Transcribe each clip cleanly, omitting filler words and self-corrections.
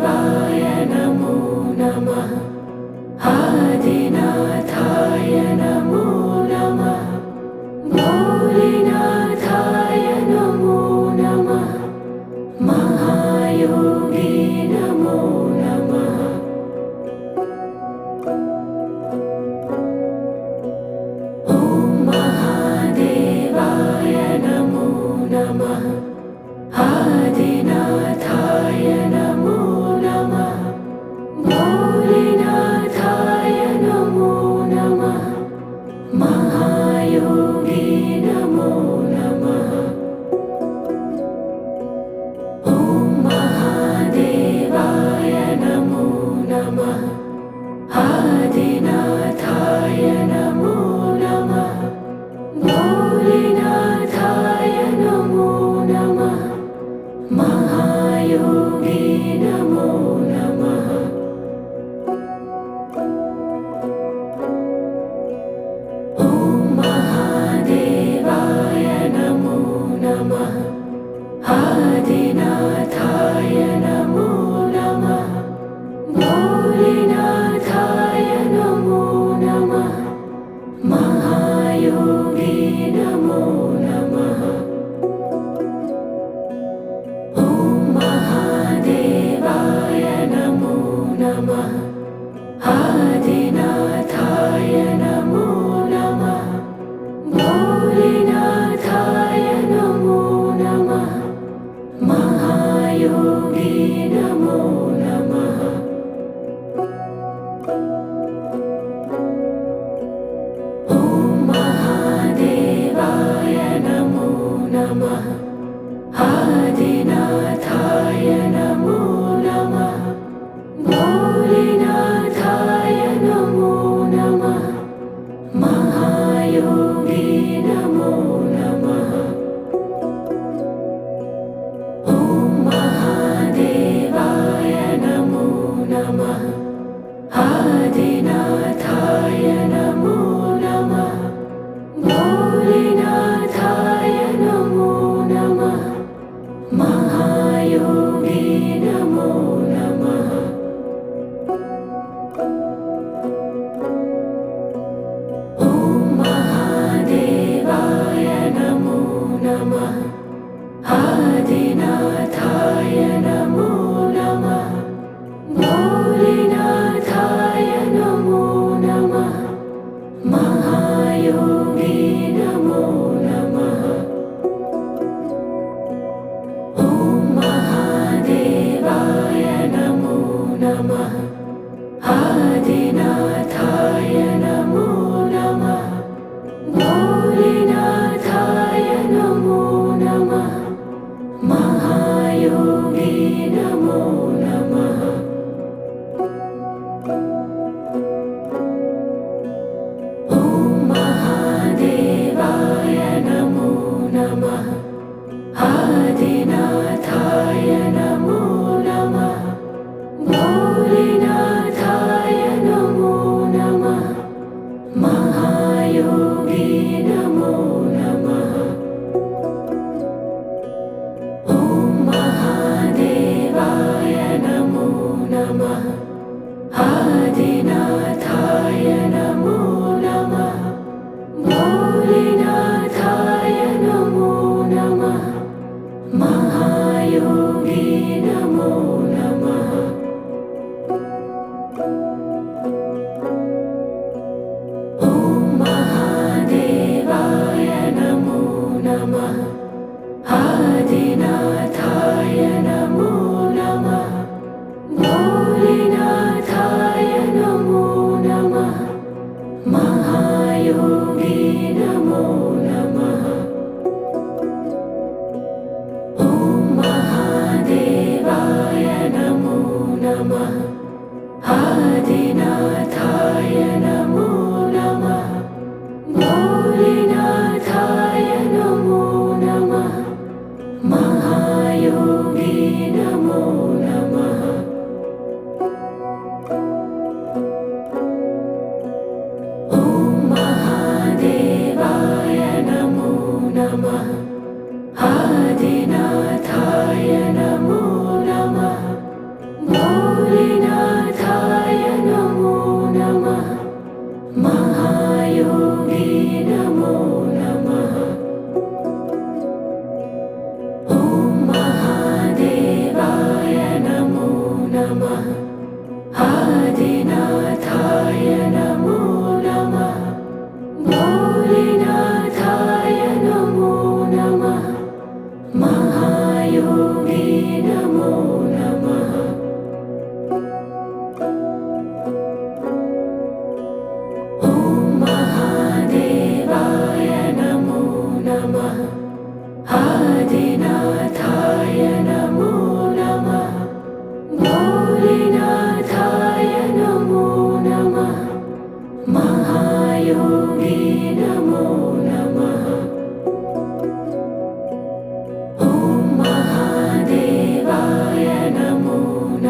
नमो नमः। आदिनाथाय नमो नमः। भोलेनाथाय नमो नमः। महायोगी नमो नमः। ॐ महादेवाय नमो नमः। आदिनाथाय नमो नमः। भोलेनाथाय नमो नमः। महायोगी नमो नमः। ॐ महादेवाय नमो नमः। आदिनाथाय नमो नमः। भोलेनाथाय नमो नमः। महायोगी नमो नमः। ॐ महादेवाय नमो नमः। आदिनाथाय नमो नमः। भोलेनाथाय नमो नमः। महायोगी नमो नमः। ॐ महादेवाय नमो नमः। आदिनाथाय नमो नमः। भोलेनाथाय नमो नमः। महायोगी नमो नमः। ॐ महादेवाय नमो नमः। आदिनाथाय नमो नमः। भोलेनाथाय नमो नमः। महायोगी नमो नमः। ॐ महादेवाय नमो नमः। आदिनाथाय नमो नमः। भोलेनाथाय नमो नमः। महायोगी नमो नमः। ॐ महादेवाय नमो नमः। आदिनाथाय नमो नमः। भोलेनाथाय नमो नमः। महायोगी नमो नमः। ॐ महादेवाय नमो नमः। आदिनाथाय नमो नमः। भोलेनाथाय नमो नमः। महायोगी नमो नमः। ॐ महादेवाय नमो नमः। आदिनाथाय नमो नमः। भोलेनाथाय नमो नमः। महायोगी नमो नमः। ॐ महादेवाय नमो नमः। आदिनाथाय नमो नमः। भोलेनाथाय नमो नमः। महायोगी नमो नमः। ॐ महादेवाय नमो नमः। आदिनाथाय नमो नमः। भोलेनाथाय नमो नमः। महायोगी नमो नमः। ॐ महादेवाय नमो नमः। आदिनाथाय नमो नमः। भोलेनाथाय नमो नमः। महायोगी नमो नमः। ॐ महादेवाय नमो नमः। आदिनाथाय नमो नमः।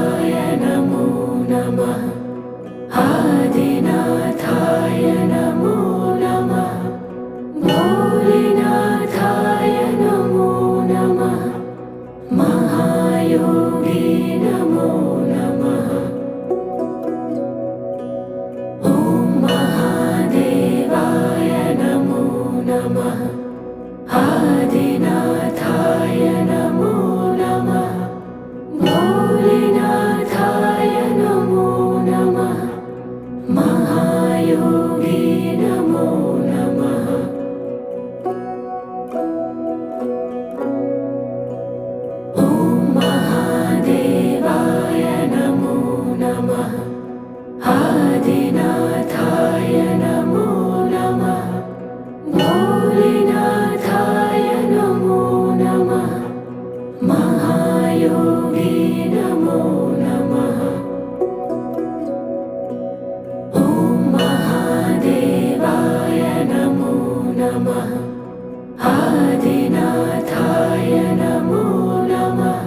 नमो नमः आदिनाथाय नमो नमः भोलेनाथाय नमो नमः महायोगी नमो नमः ॐ महादेवाय नमो नमः आदिनाथाय नमो नमः भोलेनाथाय नमो नमः महायोगी नमो नमः ॐ महादेवाय नमो नमः आदिनाथाय नमो नमः भोलेनाथाय नमो नमः महायोगी नमो नमः ॐ महादेवाय नमो नमः आदिनाथाय नमो नमः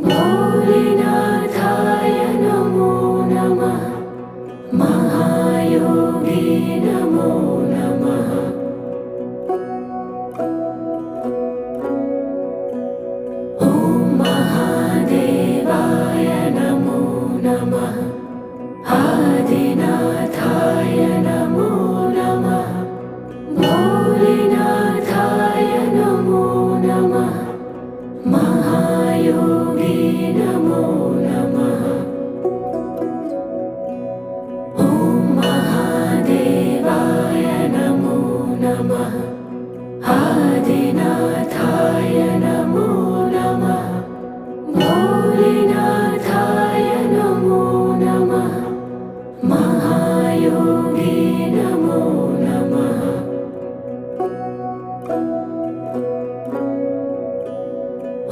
भोलेनाथाय नमो नमः महायोगी नमो नमः ॐ महादेवाय आदिनाथाय नमो नमः भोलेनाथाय नमो नमः महायोगी नमो नमः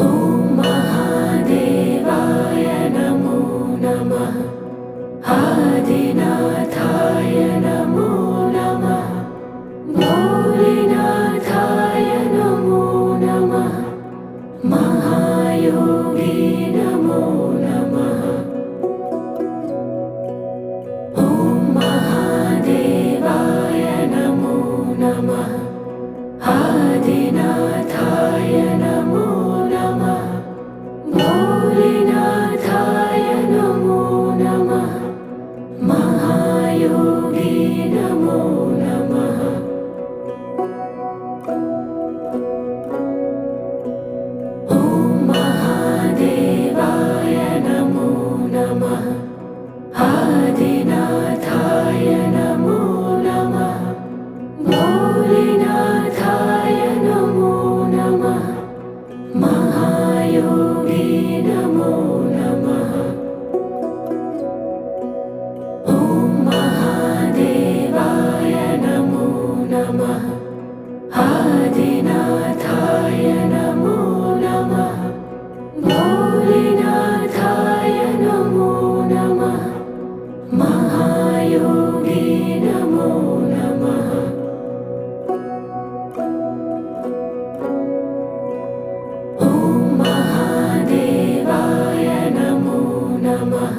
ॐ महादेवाय नमो नमः आदिनाथाय नमो नमः भोलेनाथाय नमो नमः महायोगी नमो नमः ॐ महादेवाय नमो नमः आदिनाथाय नमो नमः भोलेनाथाय नमो नमः महायोगी नमो नमः ॐ महादेवाय नमो नमः आदिनाथाय नमो नमः भोलेनाथाय नमो नमः महायोगी नमो नमः ॐ महादेवाय नमो नमः आदिनाथाय नमो नमः भोलेनाथाय नमो नमः महायोगी नमो नमः ॐ महादेवाय नमो नमः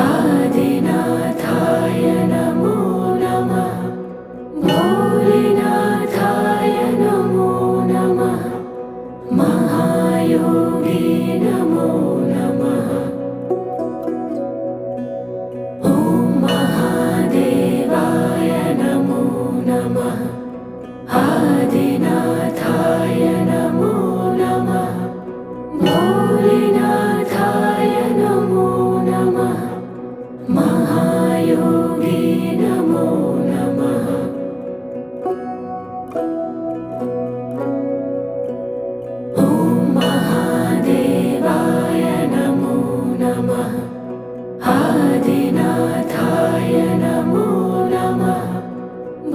आदिनाथाय नमो नमः भोलेनाथाय नमो नमः महायोगी नमो नमः ॐ महादेवाय नमो नमः आदिनाथाय नमो नमः भोलेनाथाय नमो नमः महायोगी नमो नमः ॐ महादेवाय नमो नमः आदिनाथाय नमो नमः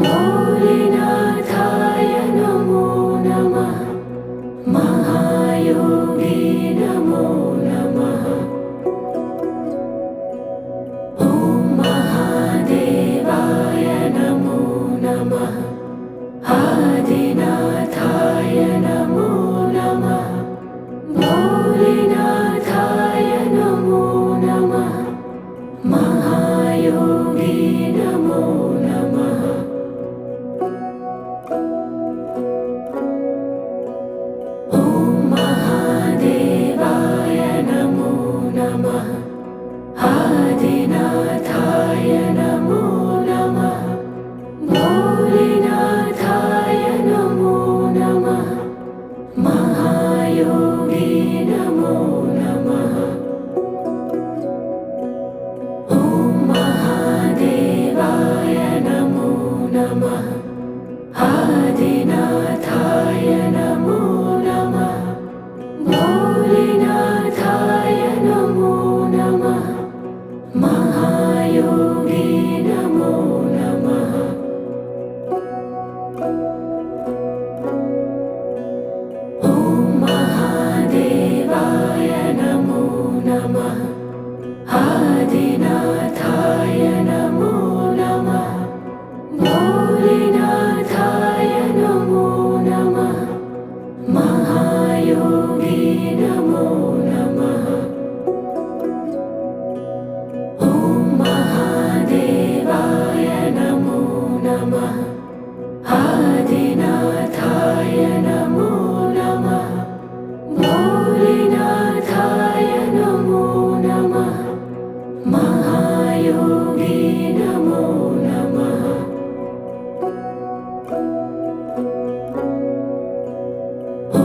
भोलेनाथाय नमो नमः महायोगी नमो नमः ॐ महादेवाय नमो नमः आदिनाथाय नमो नमः भोलेनाथाय नमो नमः महायोगी नमो नमः ॐ महादेवाय नमो नमः आदिनाथाय नमो नमः भोलेनाथाय नमो नमः महायोगी नमो नमः ॐ महादेवाय नमो नमः आदिनाथाय नमो नमः भोलेनाथाय नमो नमः महायोगी नमो नमः ॐ महादेवाय नमो नमः आदिनाथाय नमो नमः भोलेनाथाय नमो नमः महायोगी नमो नमः ॐ महादेवाय नमो नमः आदिनाथाय नमो नमः भोलेनाथाय नमो नमः महायोगी नमो नमः ॐ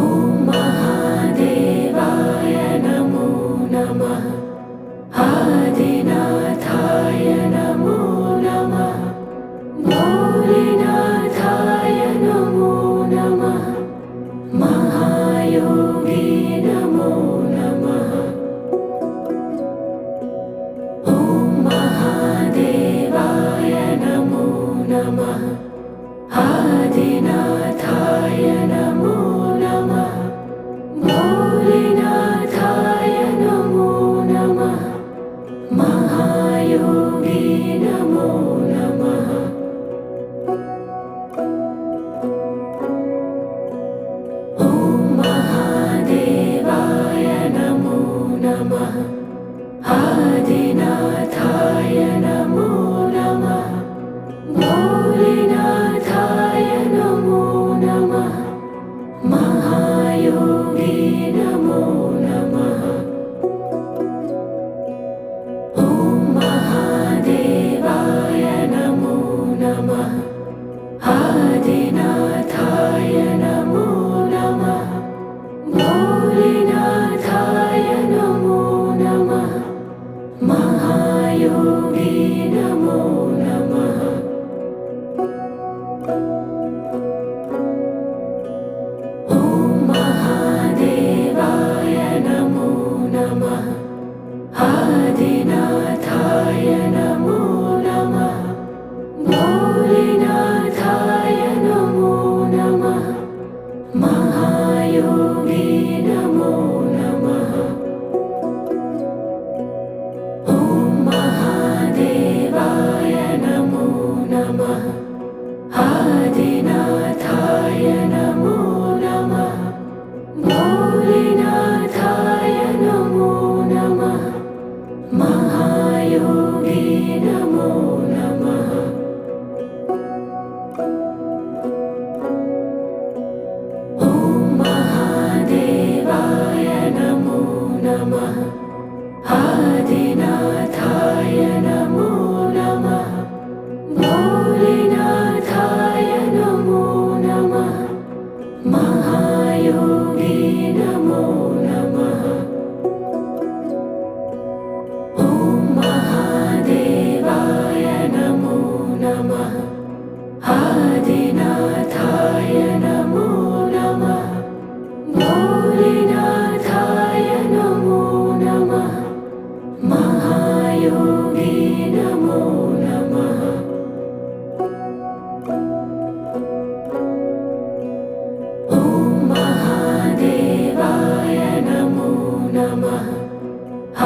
महादेवाय नमो नमः आदिनाथाय नमो नमः भोलेनाथाय नमो नमः नमः आदिनाथाय नमो नमः भोलेनाथाय नमो नमः महायोगी नमो नमः ॐ महादेवाय नमो नमः आदिनाथाय नमो नमः भोलेनाथाय नमो नमः महायोगी नमो नमः ॐ महादेवाय नमो नमः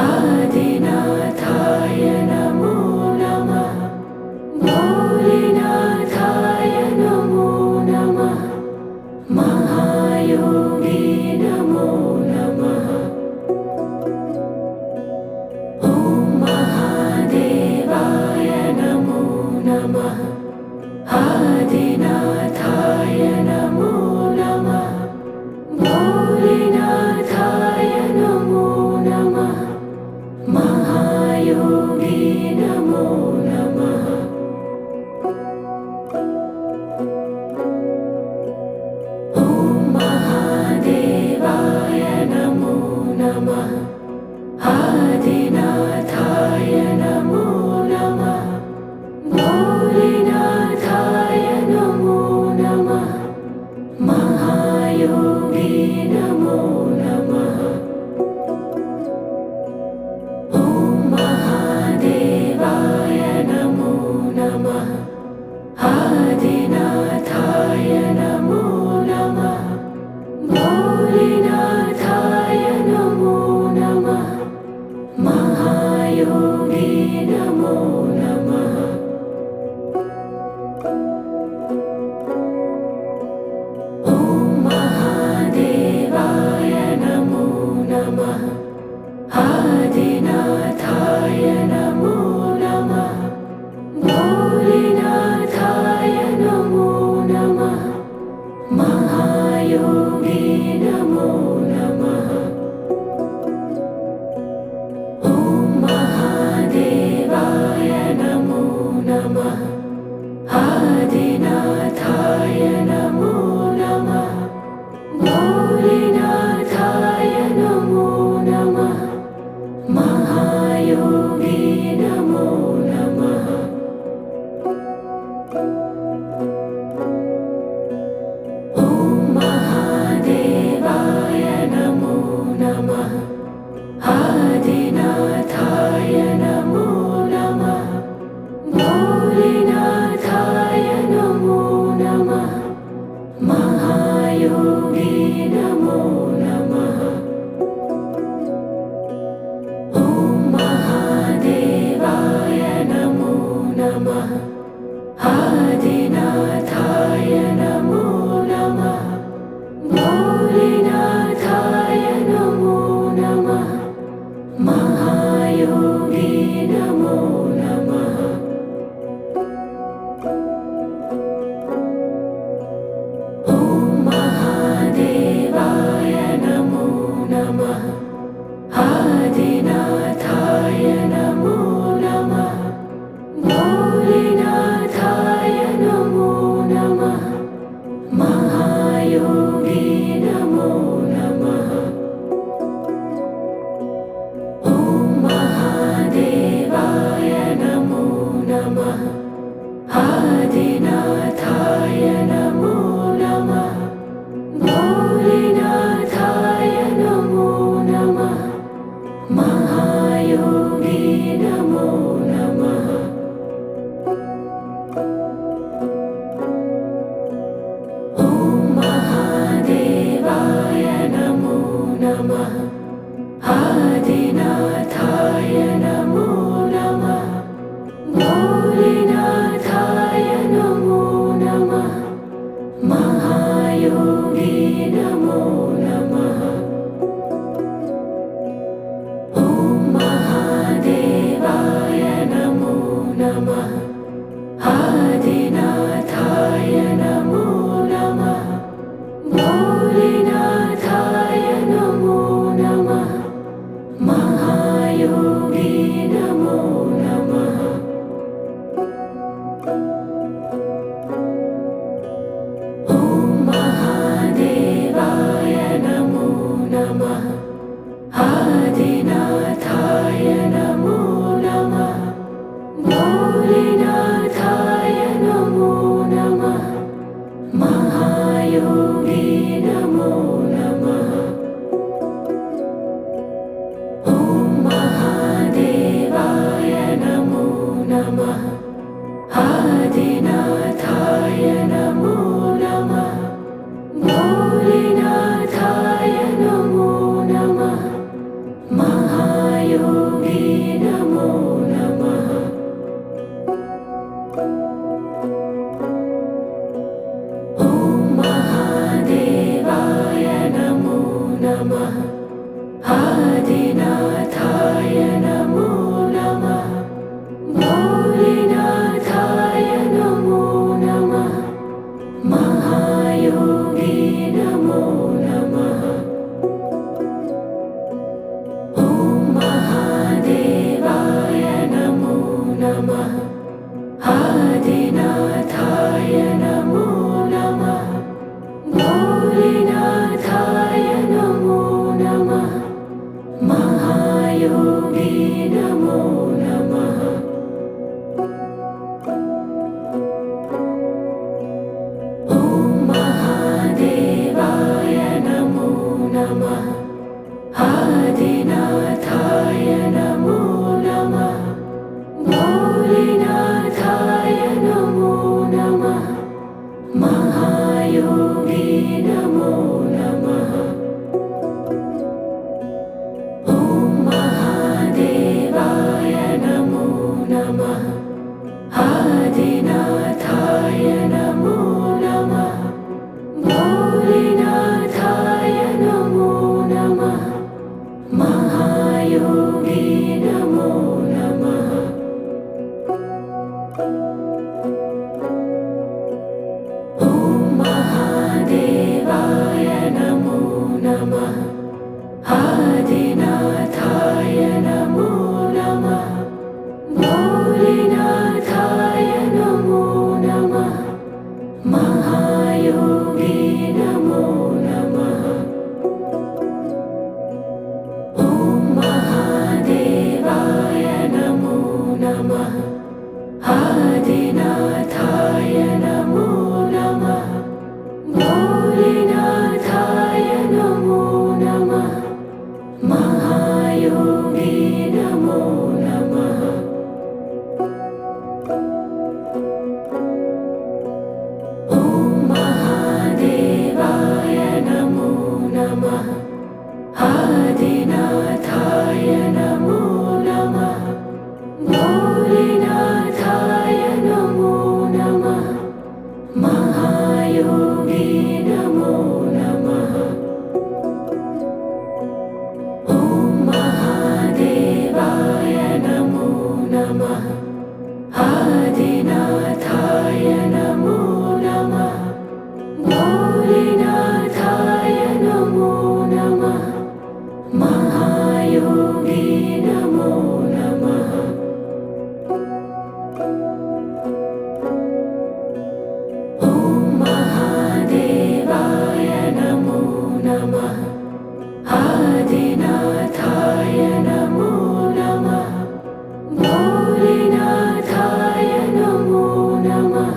आदिनाथाय नमो नमः भोलेनाथाय नमो नमः महायोगी नमो नमः ॐ महादेवाय नमो नमः आदिनाथाय नमो नमः भोलेनाथाय नमो नमः महायोगी नमो नमः ॐ महादेवाय नमो नमः आदिनाथाय नमो नमः भोलेनाथाय नमो नमः महायोगी नमो नमः ॐ महादेवाय नमो नमः आदिनाथाय नमो नमः भोलेनाथाय नमो नमः महायोगी नमो नमः ॐ महादेवाय नमो नमः आदिनाथाय नमो नमः भोलेनाथाय नमो नमः महायोगी नमो नमः ॐ महादेवाय नमो नमः आदिनाथाय नमो नमः भोलेनाथाय नमो नमः महायोगी नमो नमः ॐ महादेवाय नमो नमः आदिनाथाय नमो नमः भोलेनाथाय नमो नमः महायोगी नमो नमः ॐ महादेवाय नमो नमः आदिनाथाय नमो नमः भोलेनाथाय नमो नमः महायोगी नमो नमः ॐ महादेवाय नमो नमः आदिनाथाय नमो नमः भोलेनाथाय नमो नमः महायोगी नमो नमः ॐ महादेवाय नमो नमः आदिनाथाय नमो नमः भोलेनाथाय नमो नमः महायोगी नमो नमः ॐ महादेवाय नमो नमः आदिनाथाय नमो नमः भोलेनाथाय नमो नमः महायोगी नमो नमः ॐ महादेवाय नमो नमः आदिनाथाय नमो नमः भोलेनाथाय नमो नमः नमः आदिनाथाय नमो नमः भोलेनाथाय नमो नमः महायोगी नमो नमः ॐ महादेवाय नमो नमः आदिनाथाय नमो नमः भोलेनाथाय नमो नमः महायोगी नमो नमः ॐ महादेवाय नमो नमः आदिनाथाय नमो नमः भोलेनाथाय नमो नमः महायोगी नमो नमः ॐ महादेवाय नमो नमः आदिनाथाय नमो नमः भोलेनाथाय नमो नमः महायोगी नमो नमः ॐ महादेवाय नमो नमः आदिनाथाय नमो नमः भोलेनाथाय नमो नमः महायोगी नमो नमः ॐ महादेवाय नमो नमः आदिनाथाय नमो नमः भोलेनाथाय नमो नमः महायोगी नमो नमः ॐ महादेवाय नमो नमः आदिनाथाय नमो नमः भोलेनाथाय नमो नमः महायोगी नमो नमः ॐ महादेवाय नमो नमः आदिनाथाय नमो नमः भोलेनाथाय नमो नमः महायोगी नमो नमः ॐ महादेवाय नमो नमः आदिनाथाय नमो नमः भोलेनाथाय नमो नमः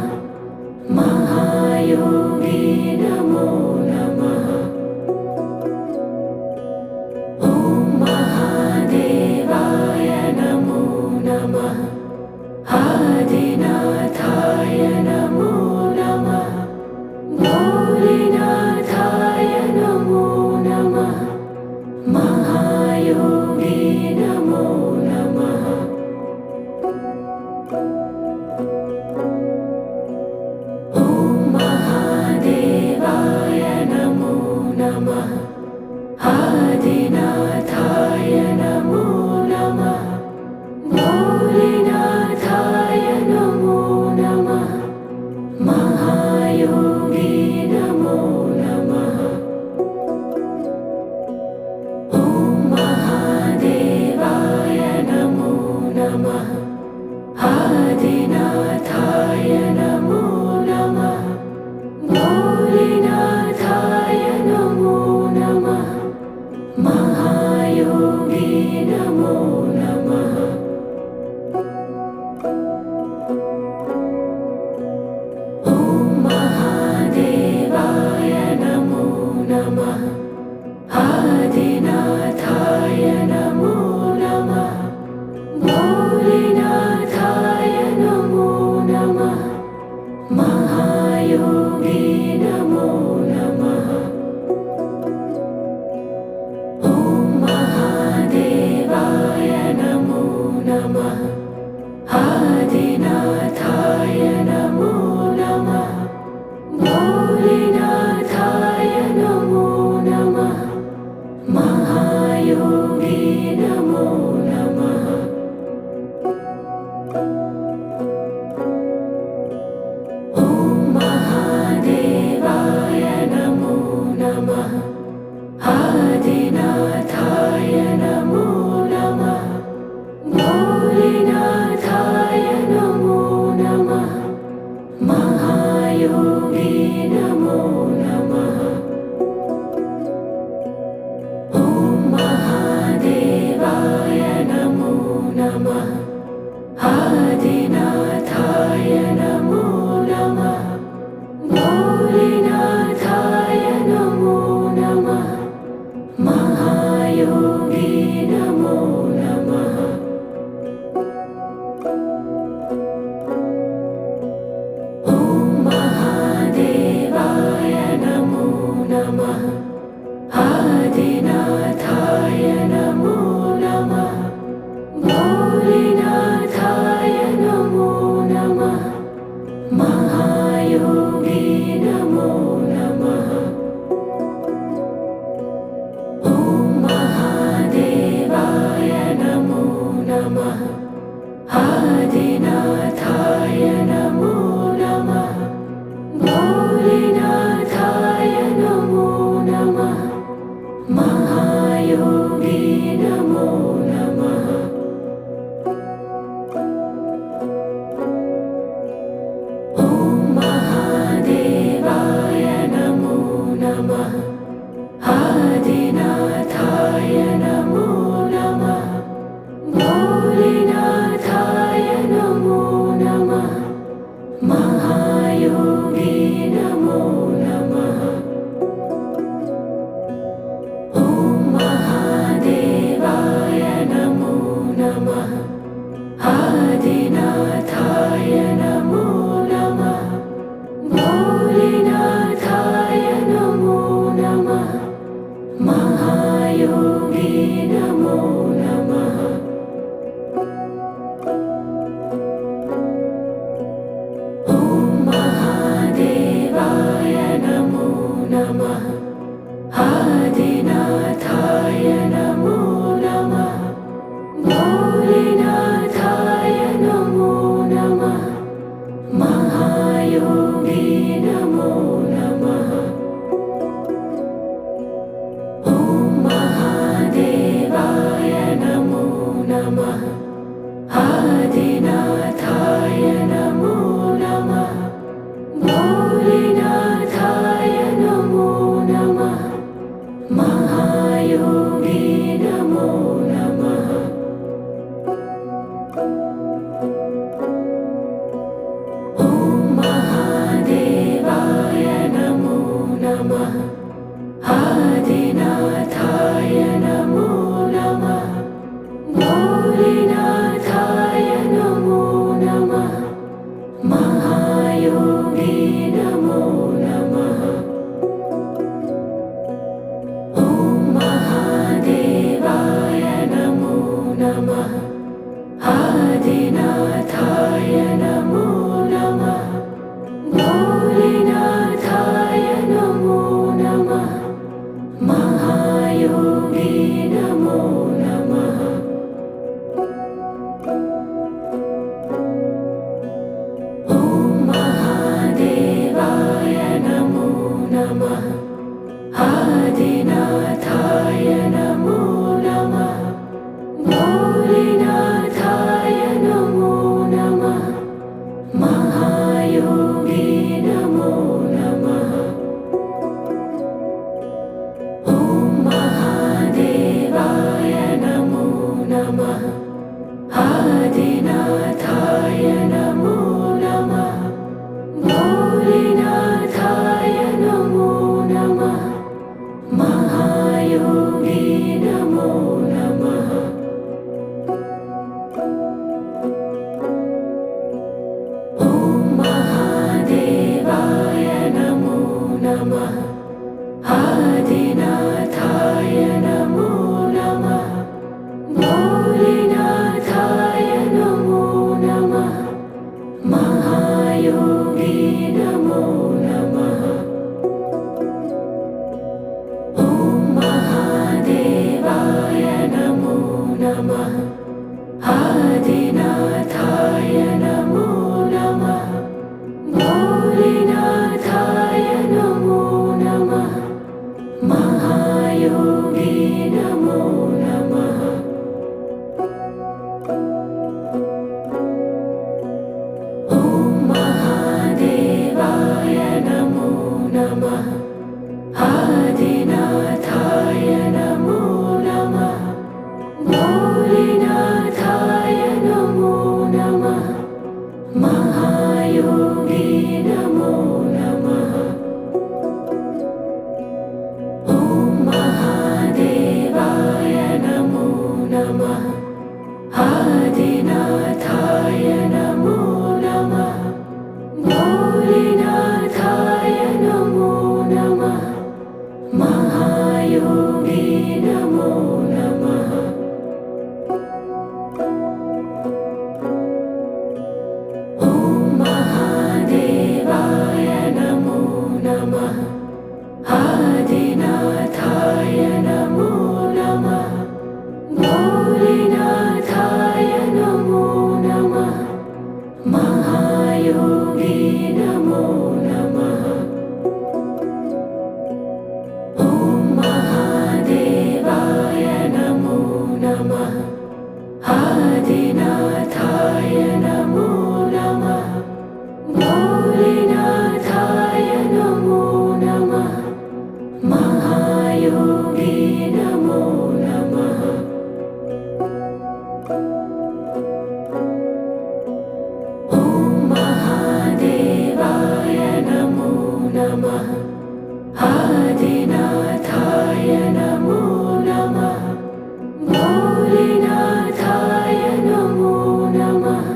महायोगी नमो नमः ॐ महादेवाय नमो नमः आदिनाथाय नमो नमः भोलेनाथाय नमो नमः महायोगी नमो नमः ॐ महादेवाय नमो नमः आदिनाथाय नमो नमः भोलेनाथाय नमो नमः महायोगी नमो नमः ॐ महादेवाय नमो नमः आदिनाथाय नमो नमः भोलेनाथाय नमो नमः महायोगी नमो नमः ॐ महादेवाय नमो नमः आदिनाथाय नमो नमः भोलेनाथाय नमो नमः महायोगी नमो नमः ॐ महादेवाय नमो नमः आदिनाथाय नमो नमः भोलेनाथाय नमो नमः नमो नमः। ॐ महादेवाय नमो नमः। आदिनाथाय नमो नमः। भोलेनाथाय नमो नमः। महायोगी नमो नमः। ॐ महादेवाय नमो नमः। आदिनाथाय नमो नमः। भोलेनाथाय नमो नमः। महायोगी नमो नमः। ॐ महादेवाय नमो नमः। आदिनाथाय नमो नमः। भोलेनाथाय नमो नमः। महायोगी नमो नमः। ॐ महादेवाय नमो नमः। आदिनाथाय नमो नमः। भोलेनाथाय नमो नमः। महायोगी नमो नमः। ॐ महादेवाय नमो नमः। आदिनाथाय नमो नमः। भोलेनाथाय नमो नमः। महायोगी नमो नमः। ॐ महादेवाय नमो नमः। आदिनाथाय नमो नमः। भोलेनाथाय नमो नमः। महायोगी नमो नमः। ॐ महादेवाय नमो नमः। आदिनाथाय नमो नमः। भोलेनाथाय नमो नमः। महायोगी नमो नमः। ॐ महादेवाय नमो नमः। आदिनाथाय नमो नमः। भोलेनाथाय नमो नमः। महायोगी नमो नमः। ॐ महादेवाय नमो नमः। आदिनाथाय नमो नमः। भोलेनाथाय नमो नमः। महायोगी नमो नमः। ॐ महादेवाय नमो नमः। आदिनाथाय नमो नमः। भोलेनाथाय नमो नमः। महायोगी नमो नमः। ॐ महादेवाय नमो नमः। आदिनाथाय नमो नमः। भोलेनाथाय नमो नमः।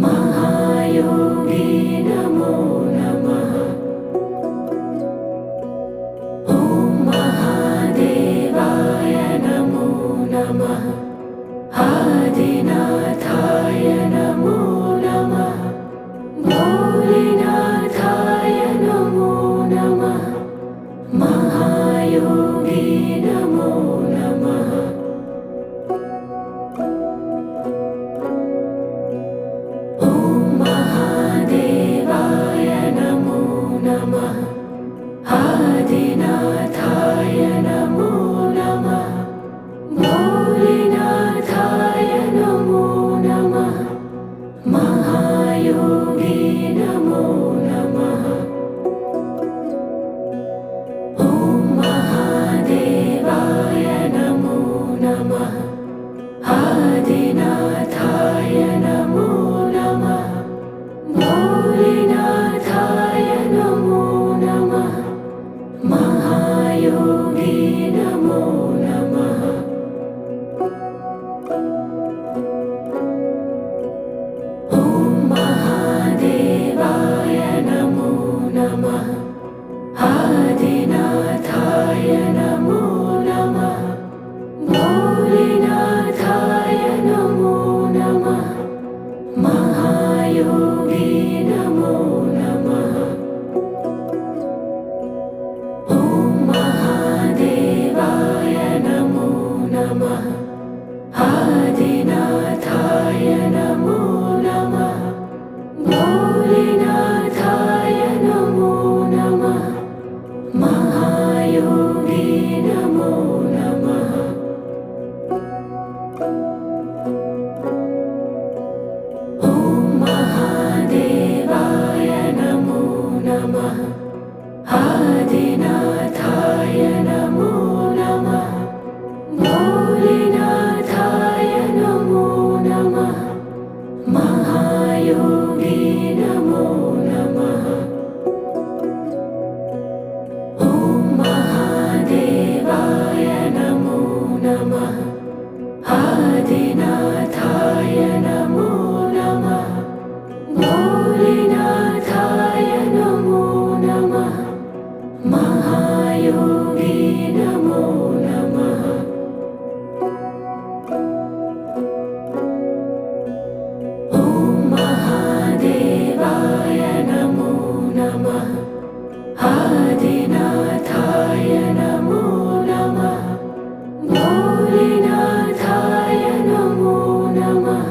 महायोगी नमो नमः। ॐ महादेवाय नमो नमः। आदिनाथाय नमो नमः। भोलेनाथाय नमो नमः। महायोगी नमो नमः। ॐ महादेवाय नमो नमः। आदिनाथाय नमो नमः। भोलेनाथाय नमो नमः। महायोगी नमो नमः। ॐ महादेवाय आदिनाथाय नमो नमः। भोलेनाथाय नमो नमः। महायोगी नमो नमः। ॐ महादेवाय नमो नमः। आदिनाथाय नमो नमः। भोलेनाथाय नमो नमः। महायोगी नमो नमः। ॐ महादेवाय नमो नमः। आदिनाथाय नमो नमः। भोलेनाथाय नमो नमः। महायोगी नमो नमः। ॐ महादेवाय नमो नमः। आदिनाथाय नमो नमः। भोलेनाथाय नमो नमः। महायोगी नमो नमः। ॐ महादेवाय नमो नमः। आदिनाथाय नमो नमः। भोलेनाथाय नमो नमः। महायोगी नमो नमः। ॐ महादेवाय नमो नमः। आदिनाथाय नमो नमः। भोलेनाथाय नमो नमः।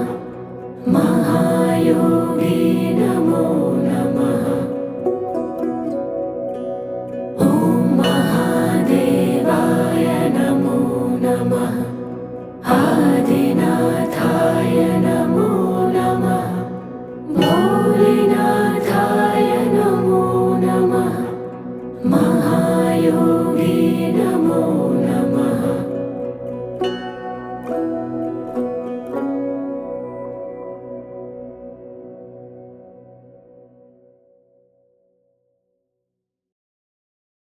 महायोगी नमो नमः। ॐ महादेवाय नमो नमः। आदिनाथाय नमो नमः। भोलेनाथाय नमो नमः। महायोगी नमो नमः।